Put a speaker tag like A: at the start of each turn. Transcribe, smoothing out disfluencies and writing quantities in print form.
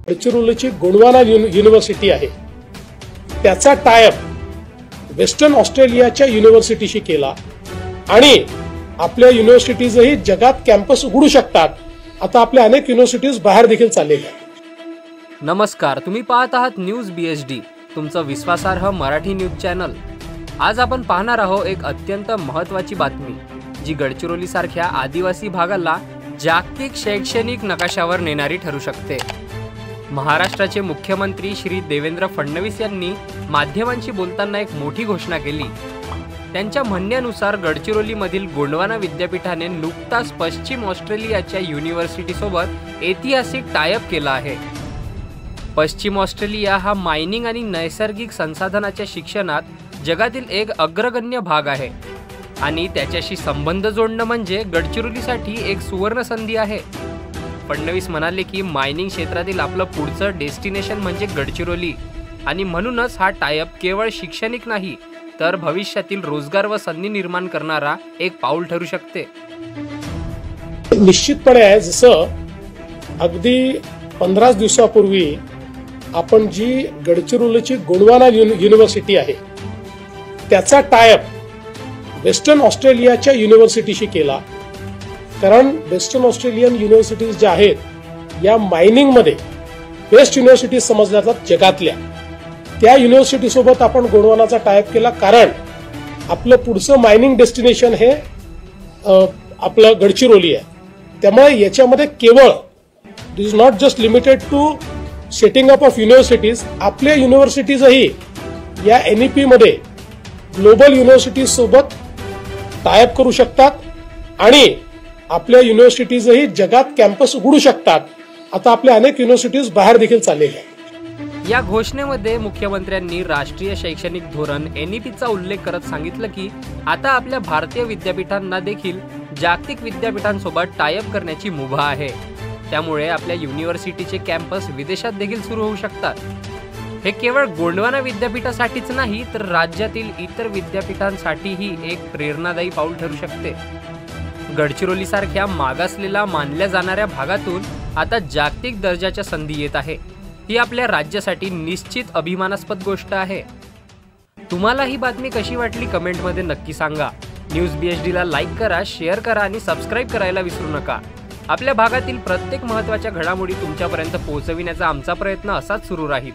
A: गडचिरोलीची Gondwana university आहे, त्याचा tie up western ऑस्ट्रेलियाच्या युनिव्हर्सिटीशी केला आणि आपल्या युनिव्हर्सिटीजही जगात कॅम्पस उघडू शकतात. आता आपल्या अनेक युनिव्हर्सिटीज बाहेर देखील चाललेल्या आहेत.
B: नमस्कार, तुम्ही पाहत आहात न्यूज BHD, तुमचं विश्वासार्ह मराठी न्यूज चॅनल. आज आपण पाहणार आहोत एक अत्यंत महत्त्वाची बातमी, जी गडचिरोली सारख्या आदिवासी भागाला जागतिक शैक्षणिक नकाशावर नेणारी ठरू शकते. महाराष्ट्राचे मुख्यमंत्री श्री देवेंद्र फडणवीस यांनी माध्यमांशी बोलताना एक मोठी घोषणा केली. त्यांच्या म्हणण्यानुसार गडचिरोलीमधील गोंडवाना विद्यापीठाने नुकताच पश्चिम ऑस्ट्रेलियाच्या युनिव्हर्सिटीसोबत ऐतिहासिक टायअप केला आहे. पश्चिम ऑस्ट्रेलिया हा मायनिंग आणि नैसर्गिक संसाधनाच्या शिक्षणात जगातील एक अग्रगण्य भाग आहे आणि त्याच्याशी संबंध जोडणं म्हणजे गडचिरोलीसाठी एक सुवर्ण संधी आहे. फडणवीस म्हणाले की मायनिंग क्षेत्रातील आपलं पुढचं डेस्टिनेशन म्हणजे गडचिरोली आणि म्हणूनच हा टायअप केवळ शैक्षणिक नाही तर भविष्यातील रोजगार व संधी निर्माण करणारा एक पाऊल ठरू शकते.
A: निश्चितपणे आहे, जसं अगदी 15 दिवसापूर्वी आपण जी गडचिरोलीची गोंडवाना युनिव्हर्सिटी आहे त्याचा टायअप वेस्टर्न ऑस्ट्रेलियाच्या युनिव्हर्सिटीशी केला. कारण वेस्टर्न ऑस्ट्रेलियन युनिव्हर्सिटीज ज्या आहेत या मायनिंग मध्ये बेस्ट युनिव्हर्सिटीज समजल्या जातात जगातल्या. त्या युनिव्हर्सिटी सोबत आपण गोंडवानाचा टायअप केला कारण आपलं पुढचं मायनिंग डेस्टिनेशन हे आपलं गडचिरोली आहे. त्यामुळे याच्यामध्ये केवळ this is not just limited to setting up of universities, आपल्या युनिव्हर्सिटीजही या NEP मध्ये ग्लोबल युनिव्हर्सिटीज सोबत टायअप करू शकतात आणि आपल्या युनिव्हर्सिटीजही जगात कॅम्पस उघडू शकतात. आता आपल्या अनेक युनिव्हर्सिटीज बाहेर देखील चाललेल्या आहेत.
B: या घोषणेमध्ये मुख्यमंत्र्यांनी राष्ट्रीय शैक्षणिक धोरण NEPचा उल्लेख करत सांगितलं की आता आपल्या भारतीय विद्यापीठांना देखील जागतिक विद्यापीठांसोबत टायअप करण्याची मुभा आहे. त्यामुळे आपल्या युनिव्हर्सिटीचे कॅम्पस विदेशात देखील सुरू होऊ शकतात. हे केवळ गोंडवाना विद्यापीठासाठीच नाही तर राज्यातील इतर विद्यापीठांसाठीही एक प्रेरणादायी पाऊल ठरू शकते. गडचिरोलीसारख्या मागासलेला मानल्या जाणाऱ्या भागातून आता जागतिक दर्जाच्या संधी येत आहे. ही आपल्या राज्यासाठी निश्चित अभिमानास्पद गोष्ट आहे. तुम्हाला ही बातमी कशी वाटली कमेंटमध्ये नक्की सांगा. न्यूज BHDला लाईक करा, शेअर करा आणि सबस्क्राईब करायला विसरू नका. आपल्या भागातील प्रत्येक महत्त्वाच्या घडामोडी तुमच्यापर्यंत पोहोचविण्याचा आमचा प्रयत्न असाच सुरू राहील.